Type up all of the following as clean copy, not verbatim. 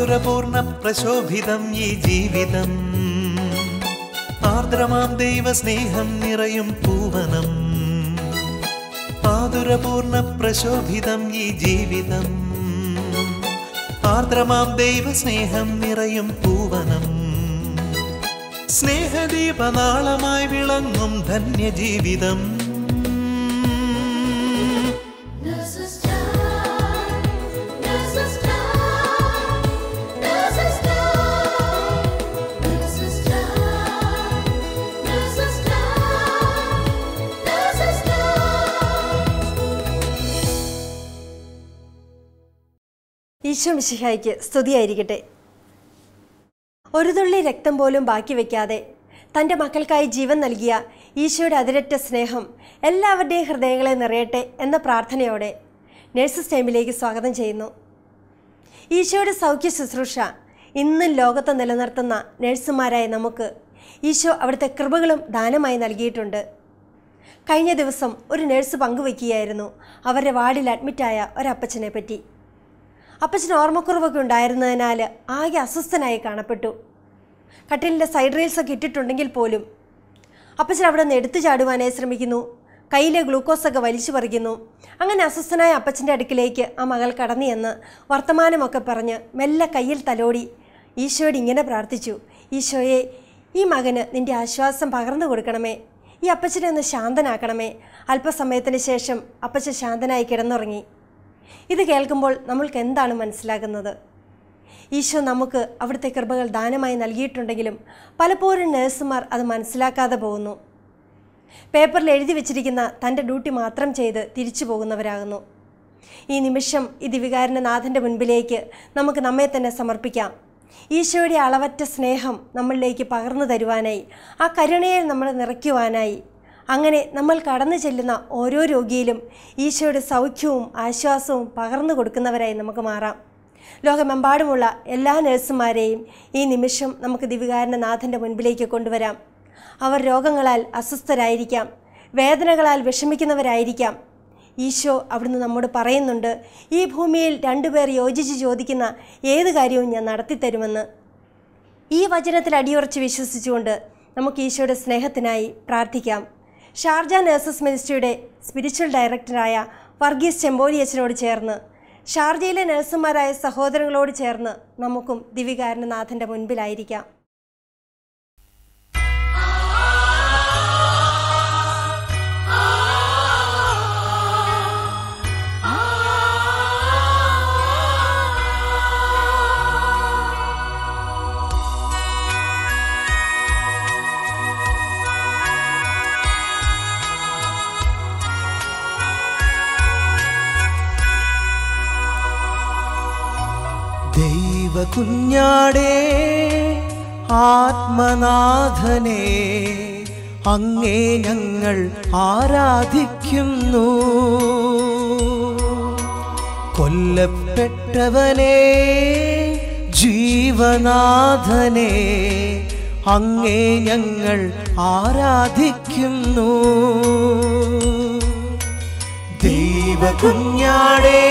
മാധുരപൂർണ്ണ പ്രശോഭിതം ഈ ജീവിതം, ആർദ്രമാം ദൈവസ്നേഹം നിറയും പൂവനം. മാധുരപൂർണ്ണ പ്രശോഭിതം ഈ ജീവിതം, ആർദ്രമാം ദൈവസ്നേഹം നിറയും പൂവനം. സ്നേഹദീപനാളമായി വിളങ്ങും ധന്യജീവിതം. ഈശോ മിശിഹായ്ക്ക് സ്തുതിയായിരിക്കട്ടെ. ഒരു തുള്ളി രക്തം പോലും ബാക്കി വയ്ക്കാതെ തൻ്റെ മക്കൾക്കായി ജീവൻ നൽകിയ ഈശോയുടെ അതിരറ്റ സ്നേഹം എല്ലാവരുടെയും ഹൃദയങ്ങളെ നിറയട്ടെ എന്ന പ്രാർത്ഥനയോടെ നഴ്സസ് ടൈമിലേക്ക് സ്വാഗതം ചെയ്യുന്നു. ഈശോയുടെ സൗഖ്യ ശുശ്രൂഷ ഇന്നും ലോകത്ത് നിലനിർത്തുന്ന നഴ്സുമാരായ നമുക്ക് ഈശോ അവിടുത്തെ കൃപകളും ദാനമായി നൽകിയിട്ടുണ്ട്. കഴിഞ്ഞ ദിവസം ഒരു നഴ്സ് പങ്കുവയ്ക്കുകയായിരുന്നു അവരുടെ വാർഡിൽ അഡ്മിറ്റായ ഒരപ്പച്ചനെ പറ്റി. അപ്പച്ചന് ഓർമ്മക്കുറവൊക്കെ ഉണ്ടായിരുന്നതിനാൽ ആകെ അസ്വസ്ഥനായി കാണപ്പെട്ടു. കട്ടിലിൻ്റെ സൈഡ് റെയിൽസൊക്കെ ഇട്ടിട്ടുണ്ടെങ്കിൽ പോലും അപ്പച്ചൻ അവിടെ നിന്ന് എടുത്തു ചാടുവാനായി ശ്രമിക്കുന്നു. കയ്യിലെ ഗ്ലൂക്കോസൊക്കെ വലിച്ചു പറിക്കുന്നു. അങ്ങനെ അസ്വസ്ഥനായ അപ്പച്ചൻ്റെ അടുക്കിലേക്ക് ആ മകൾ കടന്നു ചെന്ന് വർത്തമാനമൊക്കെ പറഞ്ഞ് മെല്ലെ കയ്യിൽ തലോടി ഈശോയോട് ഇങ്ങനെ പ്രാർത്ഥിച്ചു: ഈശോയെ, ഈ മകന് നിൻ്റെ ആശ്വാസം പകർന്നു കൊടുക്കണമേ, ഈ അപ്പച്ചനെ ഒന്ന് ശാന്തനാക്കണമേ. അല്പസമയത്തിന് ശേഷം അപ്പച്ചൻ ശാന്തനായി കിടന്നുറങ്ങി. ഇത് കേൾക്കുമ്പോൾ നമ്മൾക്ക് എന്താണ് മനസ്സിലാകുന്നത്? ഈശോ നമുക്ക് അവിടുത്തെ കൃപകൾ ദാനമായി നൽകിയിട്ടുണ്ടെങ്കിലും പലപ്പോഴും നഴ്സുമാർ അത് മനസ്സിലാക്കാതെ പോകുന്നു. പേപ്പറിൽ എഴുതി വെച്ചിരിക്കുന്ന തൻ്റെ ഡ്യൂട്ടി മാത്രം ചെയ്ത് തിരിച്ചു പോകുന്നവരാകുന്നു. ഈ നിമിഷം ഈ ദിവികാരൻ്റെ നാഥൻ്റെ മുൻപിലേക്ക് നമുക്ക് നമ്മെ തന്നെ സമർപ്പിക്കാം. ഈശോയുടെ അളവറ്റ സ്നേഹം നമ്മളിലേക്ക് പകർന്നു തരുവാനായി, ആ കരുണയിൽ നമ്മൾ നിറയ്ക്കുവാനായി, അങ്ങനെ നമ്മൾ കടന്നു ചെല്ലുന്ന ഓരോ രോഗിയിലും ഈശോയുടെ സൗഖ്യവും ആശ്വാസവും പകർന്നു കൊടുക്കുന്നവരായി നമുക്ക് മാറാം. ലോകമെമ്പാടുമുള്ള എല്ലാ നഴ്സുമാരെയും ഈ നിമിഷം നമുക്ക് ദിവികാരൻ്റെ നാഥൻ്റെ മുൻപിലേക്ക് കൊണ്ടുവരാം. അവർ രോഗങ്ങളാൽ അസ്വസ്ഥരായിരിക്കാം, വേദനകളാൽ വിഷമിക്കുന്നവരായിരിക്കാം. ഈശോ അവിടുന്ന് നമ്മോട് പറയുന്നുണ്ട്, ഈ ഭൂമിയിൽ രണ്ടുപേർ യോജിച്ച് ചോദിക്കുന്ന ഏത് കാര്യവും ഞാൻ നടത്തിത്തരുമെന്ന്. ഈ വചനത്തിൽ അടിയുറച്ച് വിശ്വസിച്ചുകൊണ്ട് നമുക്ക് ഈശോയുടെ സ്നേഹത്തിനായി പ്രാർത്ഥിക്കാം. ഷാർജ നഴ്സസ് മിനിസ്ട്രിയുടെ സ്പിരിച്വൽ ഡയറക്ടറായ വർഗീസ് ചെമ്പോലിയച്ചനോട് ചേർന്ന്, ഷാർജയിലെ നഴ്സുമാരായ സഹോദരങ്ങളോട് ചേർന്ന് നമുക്കും ദിവികാരൻ്റെ നാഥൻ്റെ മുൻപിലായിരിക്കാം. കുഞ്ഞാടേ, ആത്മനാഥനെ അങ്ങേ ഞങ്ങൾ ആരാധിക്കുന്നു. കൊല്ലപ്പെട്ടവനെ ജീവനാഥനെ അങ്ങേ ഞങ്ങൾ ആരാധിക്കുന്നു. ദൈവകുഞ്ഞാടേ,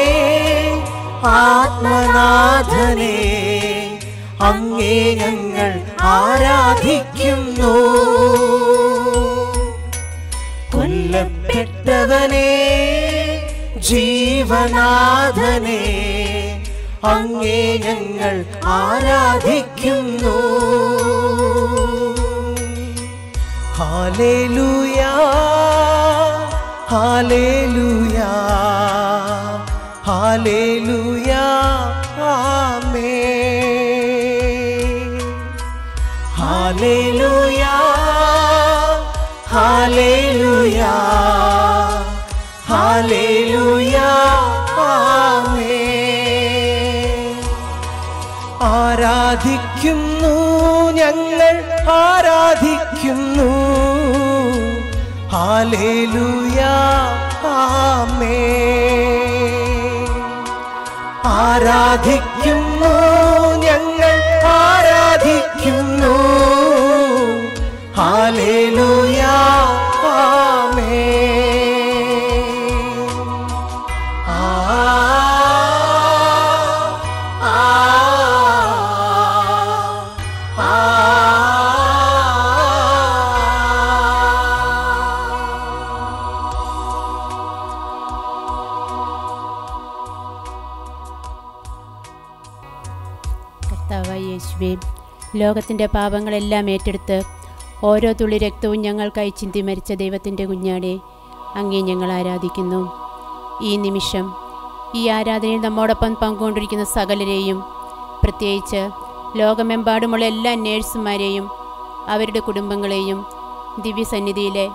ആത്മനാഥനെ അങ്ങേ ഞങ്ങൾ ആരാധിക്കുന്നു. കൊല്ലപ്പെട്ടവനെ ജീവനാഥനെ അങ്ങേ ഞങ്ങൾ ആരാധിക്കുന്നു. ഹല്ലേലൂയാ, ഹല്ലേലൂയാ, ഹല്ലേലൂയാ, ആമേൻ. ഹല്ലേലൂയാ, ഹല്ലേലൂയാ, ഹല്ലേലൂയാ, ആമേൻ. ആരാധിക്കുന്നു ഞങ്ങൾ, ആരാധിക്കുന്നു. ഹല്ലേലൂയാ, ആമേൻ. ആരാധിക്കുന്നു ഞങ്ങൾ, ആരാധിക്കുന്നു. ഹല്ലേലൂയാ, ആമേൻ. ആ ആ ലോകത്തിൻ്റെ പാപങ്ങളെല്ലാം ഏറ്റെടുത്ത് ഓരോ തുള്ളി രക്തവും ഞങ്ങൾക്കായി ചിന്തി മരിച്ച ദൈവത്തിൻ്റെ കുഞ്ഞാടെ അങ്ങേ ഞങ്ങൾ ആരാധിക്കുന്നു. ഈ നിമിഷം ഈ ആരാധനയിൽ നമ്മോടൊപ്പം പങ്കുകൊണ്ടിരിക്കുന്ന സകലരെയും, പ്രത്യേകിച്ച് ലോകമെമ്പാടുമുള്ള എല്ലാ നേഴ്സുമാരെയും അവരുടെ കുടുംബങ്ങളെയും ദിവ്യസന്നിധിയിലെ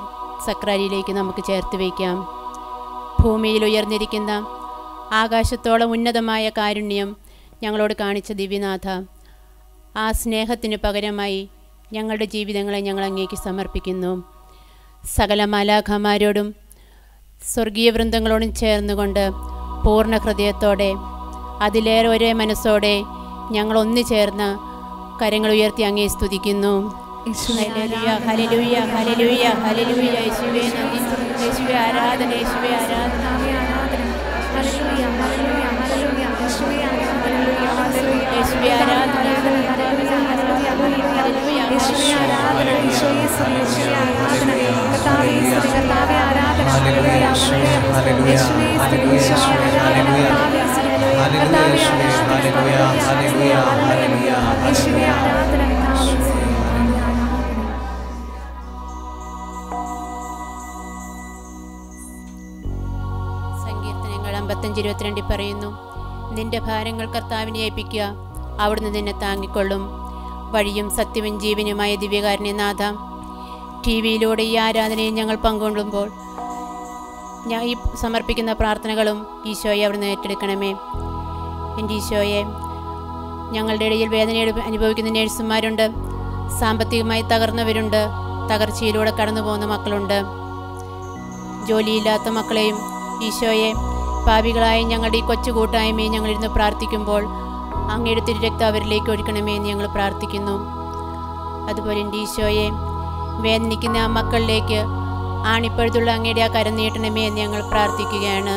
സക്രാരിയിലേക്ക് നമുക്ക് ചേർത്ത് വയ്ക്കാം. ഭൂമിയിൽ ഉയർന്നിരിക്കുന്ന ആകാശത്തോളം ഉന്നതമായ കാരുണ്യം ഞങ്ങളോട് കാണിച്ച ദിവ്യനാഥ, ആ സ്നേഹത്തിന് പകരമായി ഞങ്ങളുടെ ജീവിതങ്ങളെ ഞങ്ങൾ അങ്ങേക്ക് സമർപ്പിക്കുന്നു. സകല മാലാഖമാരോടും സ്വർഗീയ വൃന്ദങ്ങളോടും ചേർന്നുകൊണ്ട് പൂർണ്ണ ഹൃദയത്തോടെ, അതിലേറെ ഒരേ മനസ്സോടെ ഞങ്ങൾ ഒന്നു ചേർന്ന് കരങ്ങൾ ഉയർത്തി അങ്ങേ സ്തുതിക്കുന്നു. Hallelujah, hallelujah, hallelujah, hallelujah. യേശുവേ നന്ദി, യേശുവേ ആരാധന, യേശുവേ ആരാധന. ഹല്ലേലൂയ, ഹല്ലേലൂയ, ഹല്ലേലൂയ, യേശുവേ ആരാധന, യേശുവേ ആരാധന, യേശുവേ ആരാധന, യേശുവേ സ്തുതി, യേശുവേ ആരാധന, കർത്താവേ സ്തുതി, കർത്താവേ ആരാധന, ഹല്ലേലൂയ, യേശുവേ സ്തുതി, യേശുവേ ആരാധന, കർത്താവേ സ്തുതി, കർത്താവേ ആരാധന, യേശുവേ ആരാധന. സങ്കീർത്തനങ്ങൾ 55:22 പറയുന്നു, നിന്റെ ഭാരങ്ങൾ കർത്താവിനെ ഏൽപ്പിക്കുക, അവിടുന്ന് നിന്നെ താങ്ങിക്കൊള്ളും. വഴിയും സത്യവും ജീവനുമായ ദിവ്യകാരുണ്യനാഥ, ടി വിയിലൂടെ ഈ ആരാധനയിൽ ഞങ്ങൾ പങ്കുകൊള്ളുമ്പോൾ ഞാൻ ഈ സമർപ്പിക്കുന്ന പ്രാർത്ഥനകളും ഈശോയെ അവിടുന്ന് ഏറ്റെടുക്കണമേ. എൻ്റെ ഈശോയെ, ഞങ്ങളുടെ ഇടയിൽ വേദന അനുഭവിക്കുന്ന നേഴ്സുമാരുണ്ട്, സാമ്പത്തികമായി തകർന്നവരുണ്ട്, തകർച്ചയിലൂടെ കടന്നു പോകുന്ന മക്കളുണ്ട്, ജോലിയില്ലാത്ത മക്കളെയും ഈശോയെ, പാപികളായ ഞങ്ങളുടെ ഈ കൊച്ചു കൂട്ടായ്മയെ ഞങ്ങളിരുന്ന് പ്രാർത്ഥിക്കുമ്പോൾ അങ്ങയുടെ തിരുരക്തം അവരിലേക്ക് ഒഴുക്കണമേ എന്ന് ഞങ്ങൾ പ്രാർത്ഥിക്കുന്നു. അതുപോലെ എൻ്റെ ഈശോയെ, വേദനിക്കുന്ന ആ മക്കളിലേക്ക് ആണിപ്പഴുതുള്ള അങ്ങയുടെ ആ കരം നീട്ടണമേ എന്ന് ഞങ്ങൾ പ്രാർത്ഥിക്കുകയാണ്.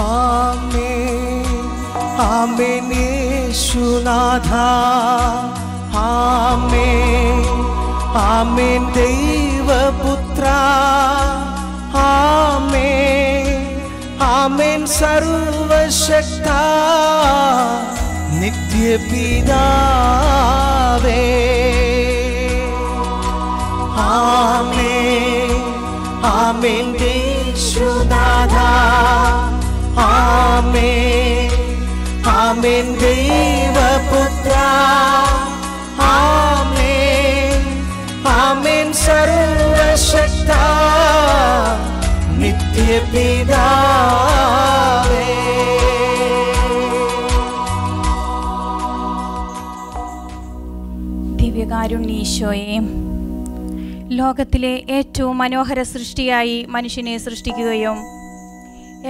ആമേൻ, ആമേൻ യേശുനാഥ, ആമേൻ, ആമേൻ ദൈവപുത്ര, ആമേൻ, ആമേൻ സർവശക്ത നിത്യപിതാവേ, ആമേൻ, ആമേൻ യേശുനാഥ, ആമേൻ, ആമേൻ ദൈവപുത്ര, ആമേൻ, ആമേൻ സർവശക്ത നിത്യപിതാവേ. ദിവ്യകാരുണ്യീശോയെ, ലോകത്തിലെ ഏറ്റവും മനോഹര സൃഷ്ടിയായി മനുഷ്യനെ സൃഷ്ടിക്കുകയും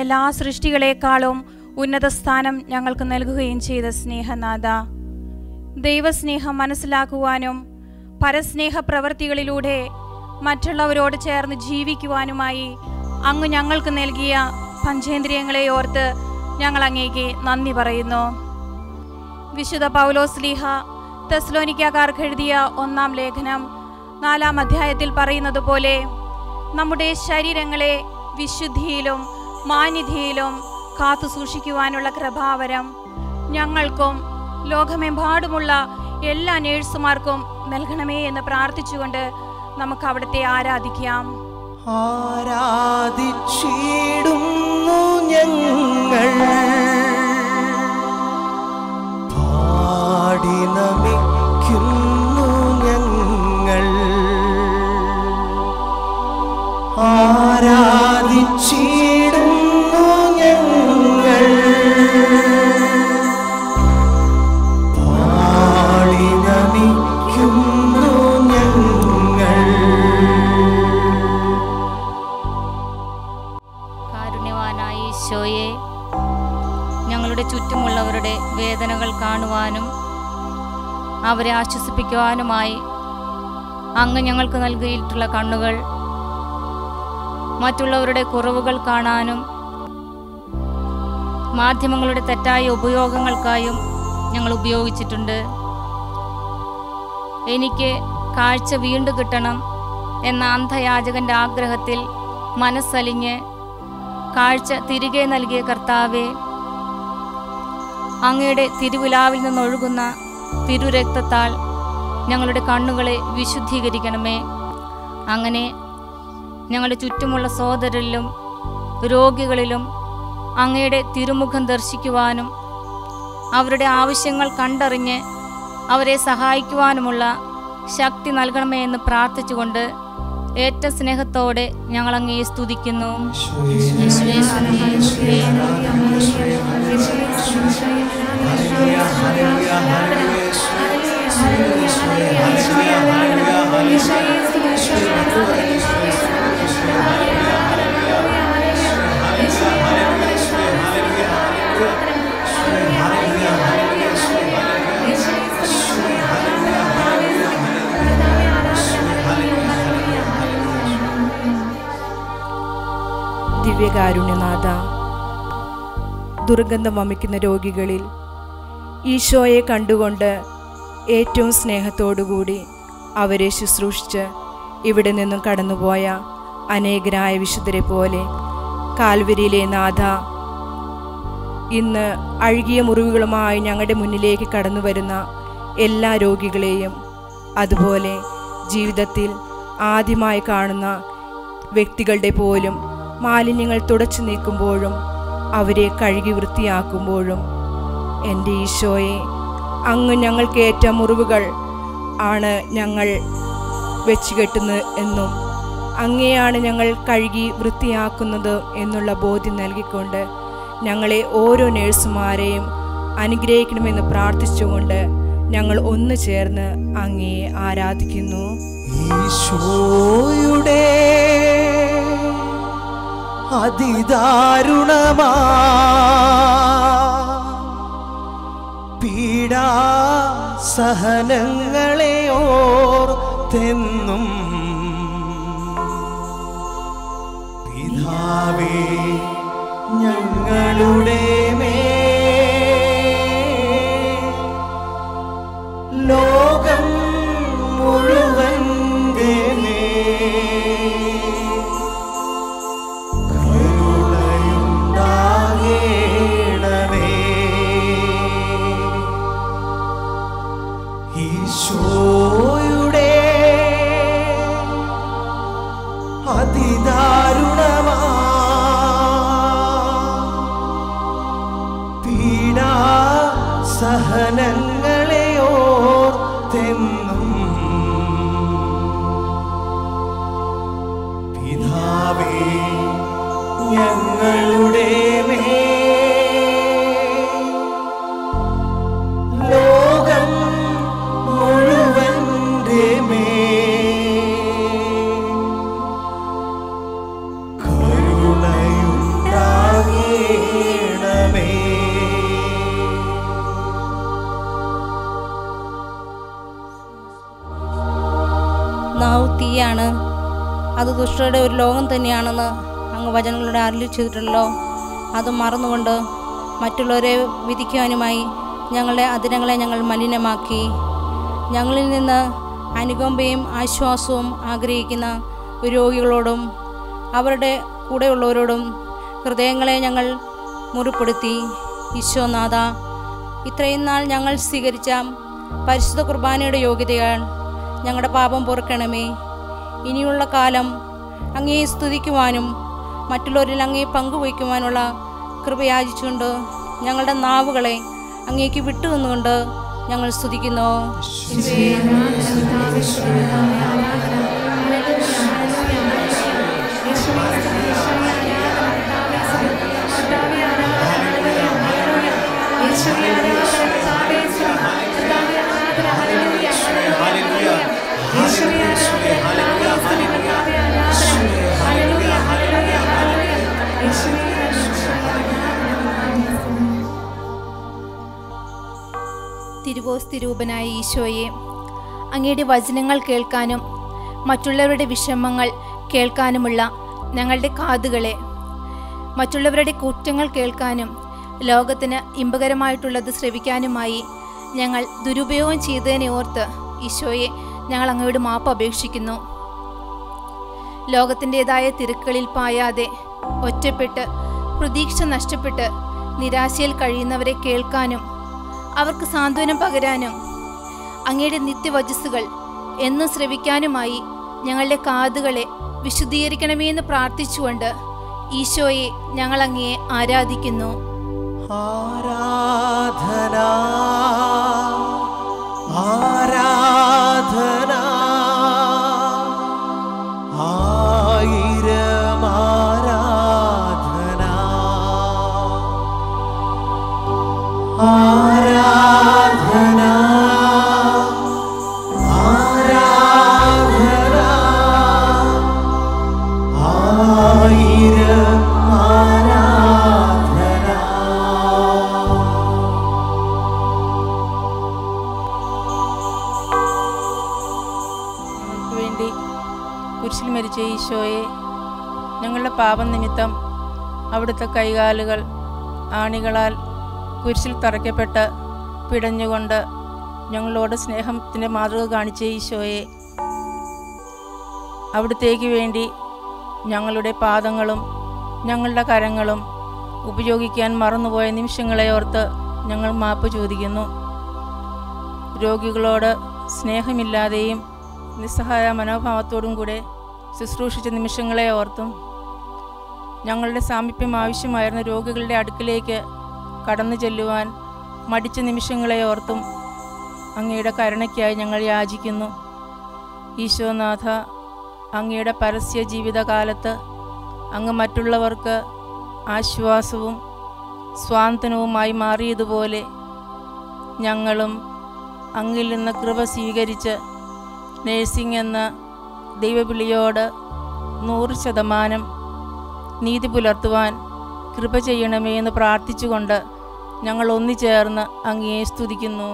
എല്ലാ സൃഷ്ടികളെക്കാളും ഉന്നത സ്ഥാനം ഞങ്ങൾക്ക് നൽകുകയും ചെയ്ത സ്നേഹനാഥ, ദൈവസ്നേഹം മനസ്സിലാക്കുവാനും പരസ്നേഹ പ്രവൃത്തികളിലൂടെ മറ്റുള്ളവരോട് ചേർന്ന് ജീവിക്കുവാനുമായി അങ്ങ് ഞങ്ങൾക്ക് നൽകിയ പഞ്ചേന്ദ്രിയങ്ങളെ ഓർത്ത് ഞങ്ങൾ അങ്ങേക്ക് നന്ദി പറയുന്നു. വിശുദ്ധ പൗലോസ്ലീഹ തെസ്സലോനിക്കക്കാർക്ക് എഴുതിയ 1-ാം ലേഖനം 4-ാം അധ്യായത്തിൽ പറയുന്നത് പോലെ നമ്മുടെ ശരീരങ്ങളെ വിശുദ്ധിയിലും മാന്യതയിലും കാത്തു സൂക്ഷിക്കുവാനുള്ള കൃപാവരം ഞങ്ങൾക്കും ലോകമെമ്പാടുമുള്ള എല്ലാ നേഴ്സുമാർക്കും നൽകണമേ എന്ന് പ്രാർത്ഥിച്ചുകൊണ്ട് നമുക്ക് അവിടുത്തെ ആരാധിക്കാം. ആരാധിച്ചിടുന്നു ഞങ്ങൾ, പാടി നമിക്കുന്നു ഞങ്ങൾ, ആരാധിച്ചിടുന്നു ഞങ്ങൾ, പാടി നമിക്കുന്നു ഞങ്ങൾ. കാരുണ്യവാനായ ഈശോയെ, ഞങ്ങളുടെ ചുറ്റുമുള്ളവരുടെ വേദനകൾ കാണുവാനും അവരെ ആശ്വസിപ്പിക്കുവാനുമായി അങ്ങ് ഞങ്ങൾക്ക് നൽകിയിട്ടുള്ള കണ്ണുകൾ മറ്റുള്ളവരുടെ കുറവുകൾ കാണാനും മാധ്യമങ്ങളുടെ തെറ്റായ ഉപയോഗങ്ങൾക്കായും ഞങ്ങൾ ഉപയോഗിച്ചിട്ടുണ്ട്. എനിക്ക് കാഴ്ച വീണ്ടും കിട്ടണം എന്ന അന്ധയാചകന്റെ ആഗ്രഹത്തിൽ മനസ്സലിഞ്ഞ് കാഴ്ച തിരികെ നൽകിയ കർത്താവേ, അങ്ങയുടെ തിരുവിലാവിൽ നിന്നൊഴുകുന്ന തിരുരക്തത്താൽ ഞങ്ങളുടെ കണ്ണുകളെ വിശുദ്ധീകരിക്കണമേ. അങ്ങനെ ഞങ്ങളുടെ ചുറ്റുമുള്ള സഹോദരരിലും രോഗികളിലും അങ്ങയുടെ തിരുമുഖം ദർശിക്കുവാനും അവരുടെ ആവശ്യങ്ങൾ കണ്ടറിഞ്ഞ് അവരെ സഹായിക്കുവാനുമുള്ള ശക്തി നൽകണമേ എന്ന് പ്രാർത്ഥിച്ചുകൊണ്ട് ഏറ്റ സ്നേഹത്തോടെ ഞങ്ങൾ അങ്ങയെ സ്തുതിക്കുന്നു. ദിവ്യകാരുണ്യനാഥ, ദുർഗന്ധം വമിക്കുന്ന രോഗികളിൽ ഈശോയെ കണ്ടുകൊണ്ട് ഏറ്റവും സ്നേഹത്തോടുകൂടി അവരെ ശുശ്രൂഷിച്ച് ഇവിടെ നിന്നും കടന്നുപോയ അനേകരായ വിശുദ്ധരെ പോലെ കാൽവരിയിലെ നാഥ, ഇന്ന് അഴുകിയ മുറിവുകളുമായി ഞങ്ങളുടെ മുന്നിലേക്ക് കടന്നു വരുന്ന എല്ലാ രോഗികളെയും, അതുപോലെ ജീവിതത്തിൽ ആദ്യമായി കാണുന്ന വ്യക്തികളുടെ പോലും മാലിന്യങ്ങൾ തുടച്ചു നീക്കുമ്പോഴും അവരെ കഴുകി വൃത്തിയാക്കുമ്പോഴും എൻ്റെ ഈശോയെ, അങ്ങ് ഞങ്ങൾക്കേറ്റ മുറിവുകൾ ആണ് ഞങ്ങൾ വെച്ച് കെട്ടുന്നത് എന്നും അങ്ങനെയാണ് ഞങ്ങൾ കഴുകി വൃത്തിയാക്കുന്നത് എന്നുള്ള ബോധ്യം നൽകിക്കൊണ്ട് ഞങ്ങളെ ഓരോ നേഴ്സുമാരെയും അനുഗ്രഹിക്കണമെന്ന് പ്രാർത്ഥിച്ചുകൊണ്ട് ഞങ്ങൾ ഒന്ന് ചേർന്ന് അങ്ങയെ ആരാധിക്കുന്നു. ഈശോയുടെ അതിദാരുണമാ പീഡാസഹനങ്ങളെ ഓർത്തെന്നും പിതാവേ ഞങ്ങളുടെ ലോകം മുഴുവൻ്റെ കരുണയുണ്ടാകേണമേ. ഈശോയുടെ അതിദാരുണമാ പീഡാസഹനങ്ങളെ ഓർത്തെന്നും പിതാവേ ഞങ്ങളുടെ ലോകം മുഴുവൻ്റെ കരുണയുണ്ടാകേണമേ. നാവ് തീയാണ്, അത് ദുഷ്ടരുടെ ഒരു ലോകം തന്നെയാണെന്ന് അങ്ങ് വചനങ്ങളുടെ അരുളി ചെയ്തിട്ടുണ്ടല്ലോ. അത് മറന്നുകൊണ്ട് മറ്റുള്ളവരെ വിധിക്കുവാനുമായി ഞങ്ങളുടെ അതിരങ്ങളെ ഞങ്ങൾ മലിനമാക്കി. ഞങ്ങളിൽ നിന്ന് അനുകമ്പയും ആശ്വാസവും ആഗ്രഹിക്കുന്ന രോഗികളോടും അവരുടെ കൂടെയുള്ളവരോടും ഹൃദയങ്ങളെ ഞങ്ങൾ മുറിപ്പെടുത്തി. ഈശോനാഥ, ഇത്രയും നാൾ ഞങ്ങൾ സ്വീകരിച്ച പരിശുദ്ധ കുർബാനയുടെ യോഗ്യതകൾ ഞങ്ങളുടെ പാപം പൊറുക്കണമേ. ഇനിയുള്ള കാലം അങ്ങയെ സ്തുതിക്കുവാനും മറ്റുള്ളവരിൽ അങ്ങയെ പങ്കുവയ്ക്കുവാനുള്ള കൃപയാചിച്ചുകൊണ്ട് ഞങ്ങളുടെ നാവുകളെ അങ്ങേക്ക് വിട്ടുനിന്നുകൊണ്ട് ഞങ്ങൾ സ്തുതിക്കുന്നു. തിരുവോസ്തിരൂപനായ ഈശോയെ, അങ്ങയുടെ വചനങ്ങൾ കേൾക്കാനും മറ്റുള്ളവരുടെ വിഷമങ്ങൾ കേൾക്കാനുമുള്ള ഞങ്ങളുടെ കാതുകളെ മറ്റുള്ളവരുടെ കുറ്റങ്ങൾ കേൾക്കാനും ലോകത്തിന് ഇമ്പകരമായിട്ടുള്ളത് ശ്രവിക്കാനുമായി ഞങ്ങൾ ദുരുപയോഗം ചെയ്തതിനെ ഓർത്ത് ഈശോയെ ഞങ്ങൾ അങ്ങയോട് മാപ്പ് അപേക്ഷിക്കുന്നു. ലോകത്തിൻ്റെതായ തിരക്കുകളിൽ പായാതെ ഒറ്റപ്പെട്ട് പ്രതീക്ഷ നഷ്ടപ്പെട്ട് നിരാശയിൽ കഴിയുന്നവരെ കേൾക്കാനും അവർക്ക് സാന്ത്വനം പകരാനും അങ്ങയുടെ നിത്യവചസ്സുകൾ എന്നും ശ്രവിക്കാനുമായി ഞങ്ങളുടെ കാതുകളെ വിശുദ്ധീകരിക്കണമേ എന്ന് പ്രാർത്ഥിച്ചുകൊണ്ട് ഈശോയെ ഞങ്ങൾ അങ്ങയെ ആരാധിക്കുന്നു. ആരാധന ആരാധന ആയിരം ആരാധന ആരാധന ആരാധന ആയിരം ആരാധന. ഞങ്ങൾക്ക് വേണ്ടി കുരിശിൽ മരിച്ച ഈശോയെ, ഞങ്ങളുടെ പാപം നിമിത്തം അവിടുത്തെ കൈകാലുകൾ ആണികളാൽ കുരിശിൽ തറയ്ക്കപ്പെട്ട് പിടഞ്ഞുകൊണ്ട് ഞങ്ങളോട് സ്നേഹത്തിൻ്റെ മാതൃക കാണിച്ച ഈശോയെ, അവിടുത്തേക്ക് വേണ്ടി ഞങ്ങളുടെ പാദങ്ങളും ഞങ്ങളുടെ കരങ്ങളും ഉപയോഗിക്കാൻ മറന്നുപോയ നിമിഷങ്ങളെ ഓർത്ത് ഞങ്ങൾ മാപ്പ് ചോദിക്കുന്നു. രോഗികളോട് സ്നേഹമില്ലാതെയും നിസ്സഹായ മനോഭാവത്തോടും കൂടെ ശുശ്രൂഷിച്ച നിമിഷങ്ങളെ ഓർത്തും ഞങ്ങളുടെ സാമീപ്യം ആവശ്യമായിരുന്ന രോഗികളുടെ അടുക്കിലേക്ക് കടന്നു ചെല്ലുവാൻ മടിച്ച നിമിഷങ്ങളെ ഓർത്തും അങ്ങയുടെ കരുണയ്ക്കായി ഞങ്ങൾ യാചിക്കുന്നു. ഈശോനാഥ, അങ്ങയുടെ പരസ്യ ജീവിതകാലത്ത് അങ്ങ് മറ്റുള്ളവർക്ക് ആശ്വാസവും സ്വാന്തനവുമായി മാറിയതുപോലെ ഞങ്ങളും അങ്ങിൽ നിന്ന് കൃപ സ്വീകരിച്ച് നേഴ്സിംഗ് എന്ന ദൈവവിളിയോട് 100% നീതി പുലർത്തുവാൻ കൃപ ചെയ്യണമേ എന്ന് പ്രാർത്ഥിച്ചുകൊണ്ട് ഞങ്ങൾ ഒന്നിച്ചേർന്ന് അങ്ങയെ സ്തുതിക്കുന്നു.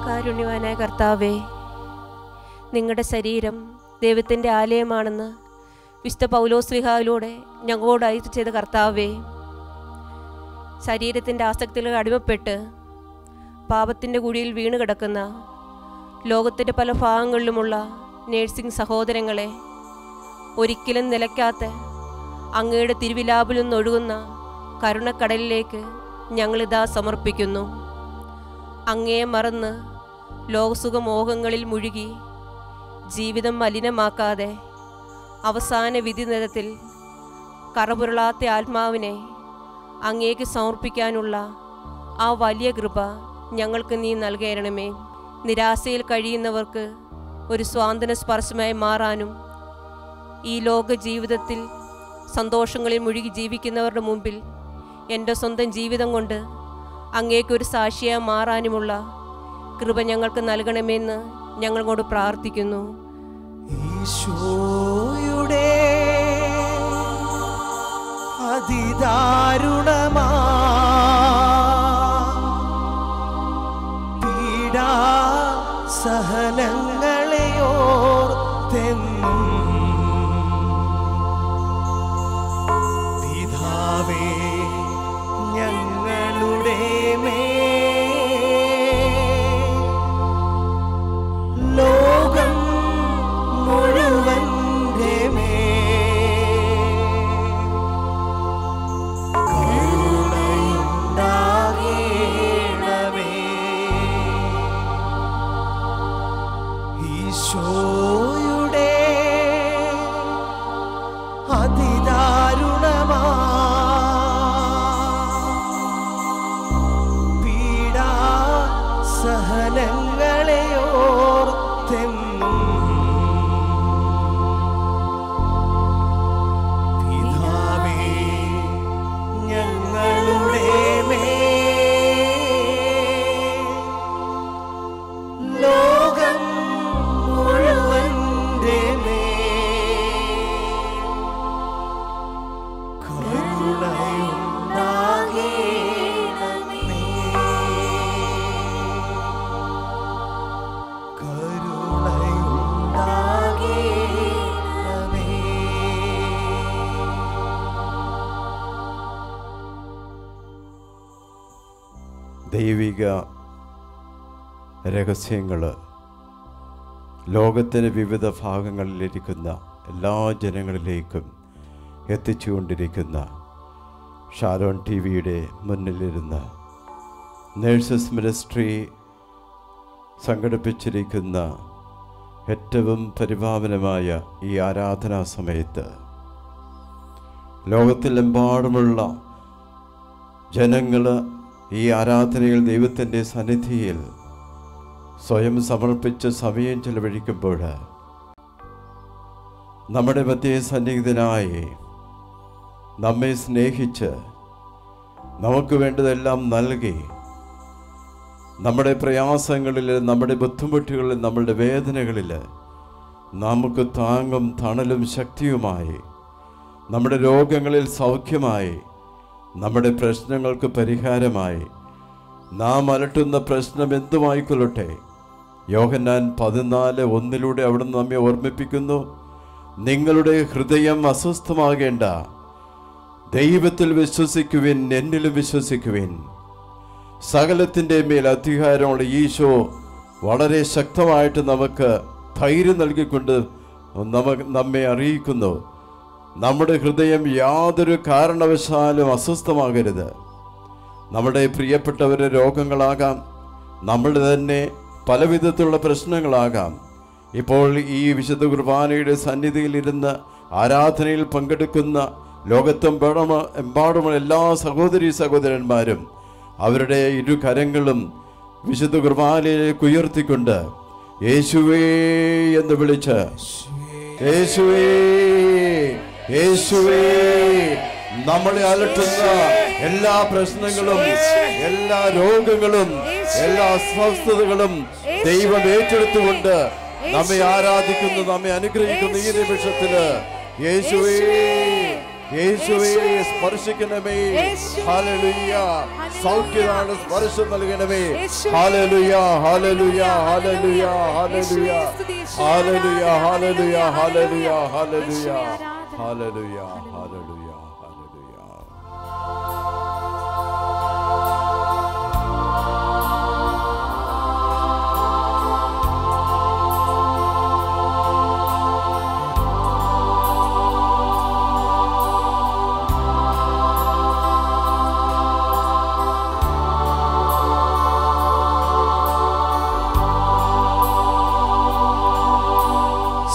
കാരുണ്യവാനായ കർത്താവേ, നിങ്ങളുടെ ശരീരം ദൈവത്തിൻ്റെ ആലയമാണെന്ന് വിശുദ്ധ പൗലോസ്ലീഹായിലൂടെ ഞങ്ങളോട് അയച്ചു ചെയ്ത കർത്താവേ, ശരീരത്തിൻ്റെ ആസക്തികൾ അടിമപ്പെട്ട് പാപത്തിൻ്റെ കുഴിയിൽ വീണ് കിടക്കുന്ന ലോകത്തിൻ്റെ പല ഭാഗങ്ങളിലുമുള്ള നേഴ്സിംഗ് സഹോദരങ്ങളെ ഒരിക്കലും നിലയ്ക്കാത്ത അങ്ങയുടെ തിരുവിലാപിൽ നിന്നൊഴുകുന്ന കരുണക്കടലിലേക്ക് ഞങ്ങളിതാ സമർപ്പിക്കുന്നു. അങ്ങയെ മറന്ന് ലോകസുഖമോഹങ്ങളിൽ മുഴുകി ജീവിതം മലിനമാക്കാതെ അവസാന വിധി നിരത്തിൽ കറപുരളാത്ത ആത്മാവിനെ അങ്ങേക്ക് സമർപ്പിക്കാനുള്ള ആ വലിയ കൃപ ഞങ്ങൾക്ക് നീ നൽകണമേ. നിരാശയിൽ കഴിയുന്നവർക്ക് ഒരു സ്വാന്തന സ്പർശമായി മാറാനും ഈ ലോക ജീവിതത്തിൽ സന്തോഷങ്ങളിൽ മുഴുകി ജീവിക്കുന്നവരുടെ മുമ്പിൽ എൻ്റെ സ്വന്തം ജീവിതം കൊണ്ട് അങ്ങേക്കൊരു സാക്ഷിയായി മാറാനുമുള്ള കൃപ ഞങ്ങൾക്ക് നൽകണമെന്ന് ഞങ്ങളോട് പ്രാർത്ഥിക്കുന്നു. ഈശോയുടെ അതിദാരുണമാ പീഡാ സഹനങ്ങളെയോർത്തെന്നും പിതാവേ ഞങ്ങളുടെ ലോകം മുഴുവൻ്റെ കരുണയുണ്ടാകേണമേ. ദൈവിക രഹസ്യങ്ങൾ ലോകത്തിൻ്റെ വിവിധ ഭാഗങ്ങളിലിരിക്കുന്ന എല്ലാ ജനങ്ങളിലേക്കും എത്തിച്ചുകൊണ്ടിരിക്കുന്ന ഷാരോൺ ടി വിയുടെ മുന്നിലിരുന്ന് നേഴ്സസ് മിനിസ്ട്രി സംഘടിപ്പിച്ചിരിക്കുന്ന ഏറ്റവും പരിപാവനമായ ഈ ആരാധനാ സമയത്ത് ലോകത്തിലെമ്പാടുമുള്ള ജനങ്ങൾ ഈ ആരാധനയിൽ ദൈവത്തിൻ്റെ സന്നിധിയിൽ സ്വയം സമർപ്പിച്ച് സമയം ചെലവഴിക്കുമ്പോൾ നമ്മുടെ മധ്യേ സന്നിഹിതനായി നമ്മെ സ്നേഹിച്ച് നമുക്ക് വേണ്ടതെല്ലാം നൽകി നമ്മുടെ പ്രയാസങ്ങളിൽ, നമ്മുടെ ബുദ്ധിമുട്ടുകളിൽ, നമ്മുടെ വേദനകളിൽ നമുക്ക് താങ്ങും തണലും ശക്തിയുമായി, നമ്മുടെ രോഗങ്ങളിൽ സൗഖ്യമായി, നമ്മുടെ പ്രശ്നങ്ങൾക്ക് പരിഹാരമായി, നാം അലട്ടുന്ന പ്രശ്നം എന്തുമായിക്കൊള്ളട്ടെ, യോഹന്നാൻ 14:1 അവിടുന്ന് നമ്മെ ഓർമ്മിപ്പിക്കുന്നു, നിങ്ങളുടെ ഹൃദയം അസ്വസ്ഥമാകേണ്ട, ദൈവത്തിൽ വിശ്വസിക്കുവിൻ, എന്നിലും വിശ്വസിക്കുവിൻ. സകലത്തിൻ്റെ മേൽ അധികാരമുള്ള ഈശോ വളരെ ശക്തമായിട്ട് നമുക്ക് ധൈര്യം നൽകിക്കൊണ്ട് നമ്മെ അറിയിക്കുന്നു, നമ്മുടെ ഹൃദയം യാതൊരു കാരണവശാലും അസ്വസ്ഥമാകരുത്. നമ്മുടെ പ്രിയപ്പെട്ടവരുടെ രോഗങ്ങളാകാം, നമ്മുടെ തന്നെ പലവിധത്തിലുള്ള പ്രശ്നങ്ങളാകാം. ഇപ്പോൾ ഈ വിശുദ്ധ കുർബാനയുടെ സന്നിധിയിലിരുന്ന് ആരാധനയിൽ പങ്കെടുക്കുന്ന ലോകത്തെമ്പാടുമുള്ള എല്ലാ സഹോദരീ സഹോദരന്മാരും അവരുടെ ഇരു കരങ്ങളും വിശുദ്ധ കുർബാനയിലേക്ക് ഉയർത്തിക്കൊണ്ട് യേശുവേ എന്ന് വിളിച്ച്, യേശുവേ യേശുവേ, നമ്മളെ അലട്ടുന്ന എല്ലാ പ്രശ്നങ്ങളും, എല്ലാ രോഗങ്ങളും, എല്ലാ അസ്വസ്ഥതകളും ദൈവം ഏറ്റെടുത്തുകൊണ്ട് നമ്മെ ആരാധിക്കുന്നു, നമ്മെ അനുഗ്രഹിക്കുന്നു. ഈ നിമിഷത്തില് യേശുവേ യേശുവേ സ്പർശിക്കണമേ. ഹല്ലേലൂയ. സൗഖ്യമാണ് സ്പർശം നൽകണമേ. Hallelujah hallelujah hallelujah hallelujah hallelujah hallelujah hallelujah hallelujah hallelujah hallelujah.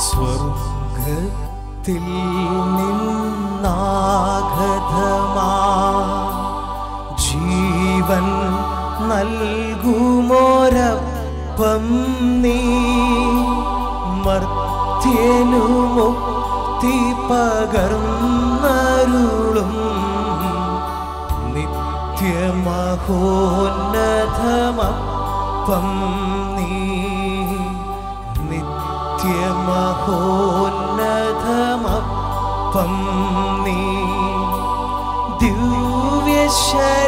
സ്വർഗത്തിൽ നിന്നാഗതമാ ജീവൻ നൽകുമോരപ്പം നീ, മർത്യനു മുക്തി പകർന്നരുളും നിത്യമഹോന്നതമപ്പം നീ, നിത്യമഹോന്നതമപ്പം നീ. ദിവ്യശരീരം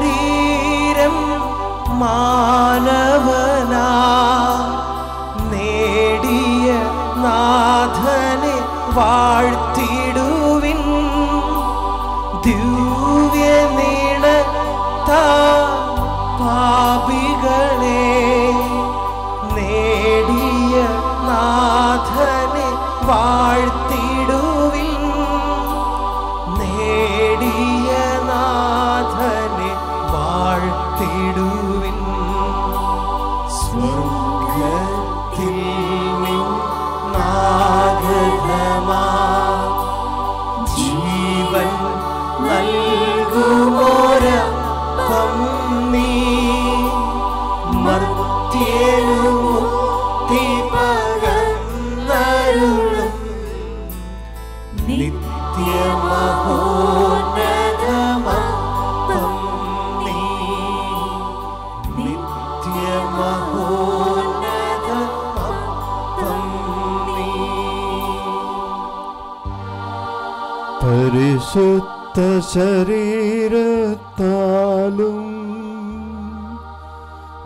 മാനവനാ നേടിയ നാഥനെ വാഴ്ത്തിടുവിൻ. ദിവ്യനീണത്താ പാപികളെ നേടിയ നാഥനെ വാഴ്ത്തിടുവിൻ. നേടിയ നാഥനെ വാഴ്ത്തിടുവിൻ. സ്വർഗത്തിൽ നിന്നാഗതമാ ജീവൻ നൽകുമോരപ്പം നീ, മർത്യനു മുക്തി പകർന്നരുളും നിത്യമഹോന്നതമപ്പം നീ, നിത്യമഹോന്നതമപ്പം നീ. പരിശുദ്ധ ശരീരത്താലും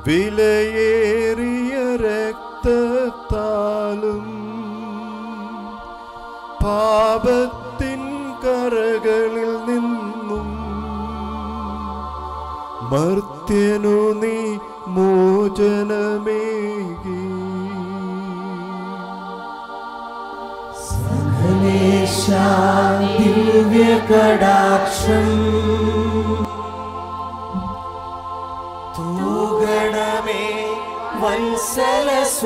വിലയേറിയ രക്തത്താലും പാപത്തിൻ കറകളിൽ നിന്നും മർത്യനു നീ മോചനമേകി. ദിവ്യകടാക്ഷം തൂഗണമേ വത്സലസുധരിൽ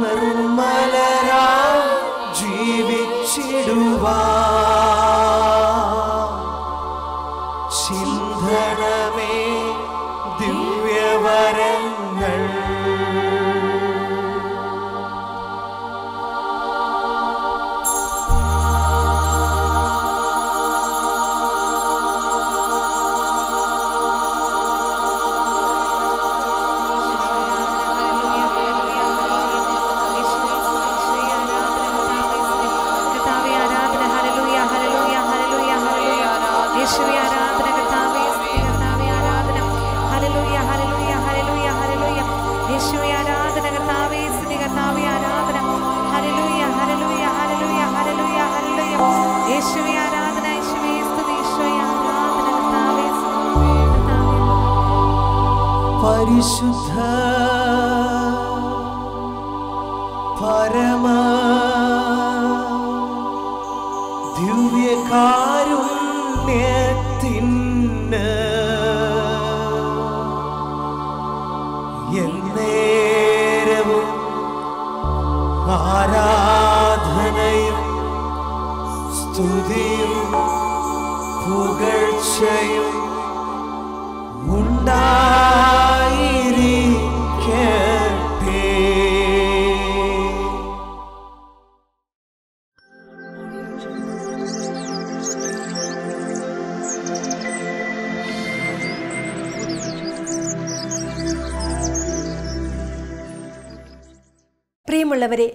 നിർമ്മലരാ ജീവിച്ചിടുവാൻ ചിന്തനമേ ദിവ്യവരങ്ങൾ. പരിശുദ്ധ പരമ ദിവ്യകാരുണ്യത്തിന് എന്നേരവും ആരാധനയും സ്തുതിയും പുകഴ്ചയും ഉണ്ടായിരിക്കട്ടെ. പ്രിയമുള്ളവരെ,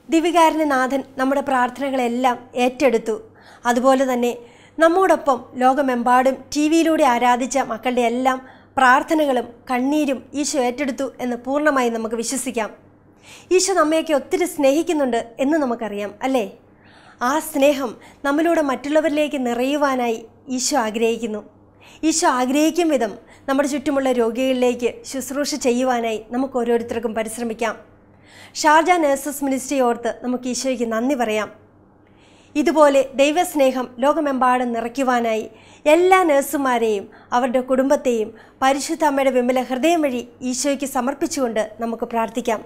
ദിവികാരുണ്യനാഥൻ നമ്മുടെ പ്രാർത്ഥനകളെല്ലാം ഏറ്റെടുത്തു. അതുപോലെ തന്നെ നമ്മോടൊപ്പം ലോകമെമ്പാടും ടി വിയിലൂടെ ആരാധിച്ച മക്കളുടെ എല്ലാം പ്രാർത്ഥനകളും കണ്ണീരും ഈശോ ഏറ്റെടുത്തു എന്ന് പൂർണ്ണമായി നമുക്ക് വിശ്വസിക്കാം. ഈശോ നമ്മയൊക്കെ ഒത്തിരി സ്നേഹിക്കുന്നുണ്ട് എന്ന് നമുക്കറിയാം, അല്ലേ? ആ സ്നേഹം നമ്മിലൂടെ മറ്റുള്ളവരിലേക്ക് നിറയുവാനായി ഈശോ ആഗ്രഹിക്കുന്നു. ഈശോ ആഗ്രഹിക്കും വിധം നമ്മുടെ ചുറ്റുമുള്ള രോഗികളിലേക്ക് ശുശ്രൂഷ ചെയ്യുവാനായി നമുക്ക് ഓരോരുത്തർക്കും പരിശ്രമിക്കാം. ഷാർജ നഴ്സസ് മിനിസ്ട്രി ഓർത്ത് നമുക്ക് ഈശോയ്ക്ക് നന്ദി പറയാം. ഇതുപോലെ ദൈവസ്നേഹം ലോകമെമ്പാടും നിറയ്ക്കുവാനായി എല്ലാ നഴ്സുമാരെയും അവരുടെ കുടുംബത്തെയും പരിശുദ്ധ അമ്മയുടെ വിമല ഹൃദയം വഴി ഈശോയ്ക്ക് സമർപ്പിച്ചുകൊണ്ട് നമുക്ക് പ്രാർത്ഥിക്കാം.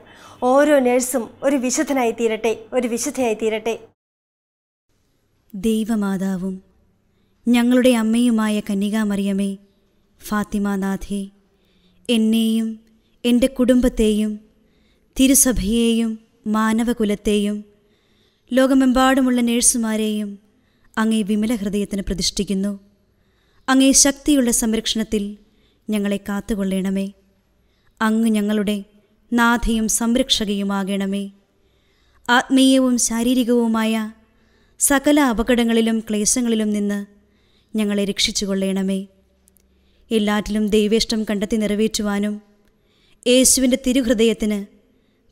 ഓരോ നഴ്സും ഒരു വിശുദ്ധനായി തീരട്ടെ, ഒരു വിശുദ്ധയായി തീരട്ടെ. ദൈവമാതാവും ഞങ്ങളുടെ അമ്മയുമായ കന്യകാമറിയമേ, ഫാത്തിമാനാഥേ, എന്നെയും എൻ്റെ കുടുംബത്തെയും തിരുസഭയെയും മാനവകുലത്തെയും ലോകമെമ്പാടുമുള്ള നേഴ്സുമാരെയും അങ്ങേ വിമല ഹൃദയത്തിന് പ്രതിഷ്ഠിക്കുന്നു. അങ്ങേ ശക്തിയുള്ള സംരക്ഷണത്തിൽ ഞങ്ങളെ കാത്തുകൊള്ളണമേ. അങ്ങ് ഞങ്ങളുടെ നാഥയും സംരക്ഷകയുമാകണമേ. ആത്മീയവും ശാരീരികവുമായ സകല അപകടങ്ങളിലും ക്ലേശങ്ങളിലും നിന്ന് ഞങ്ങളെ രക്ഷിച്ചുകൊള്ളണമേ. എല്ലാറ്റിലും ദൈവേഷ്ടം കണ്ടെത്തി നിറവേറ്റുവാനും യേശുവിൻ്റെ തിരുഹൃദയത്തിന്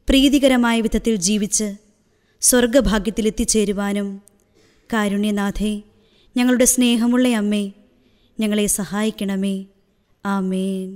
പ്രീതികരമായ വിധത്തിൽ ജീവിച്ച് സ്വർഗഭാഗ്യത്തിലെത്തിച്ചേരുവാനും കാരുണ്യനാഥേ, ഞങ്ങളുടെ സ്നേഹമുള്ള അമ്മേ, ഞങ്ങളെ സഹായിക്കണമേ. ആമേൻ.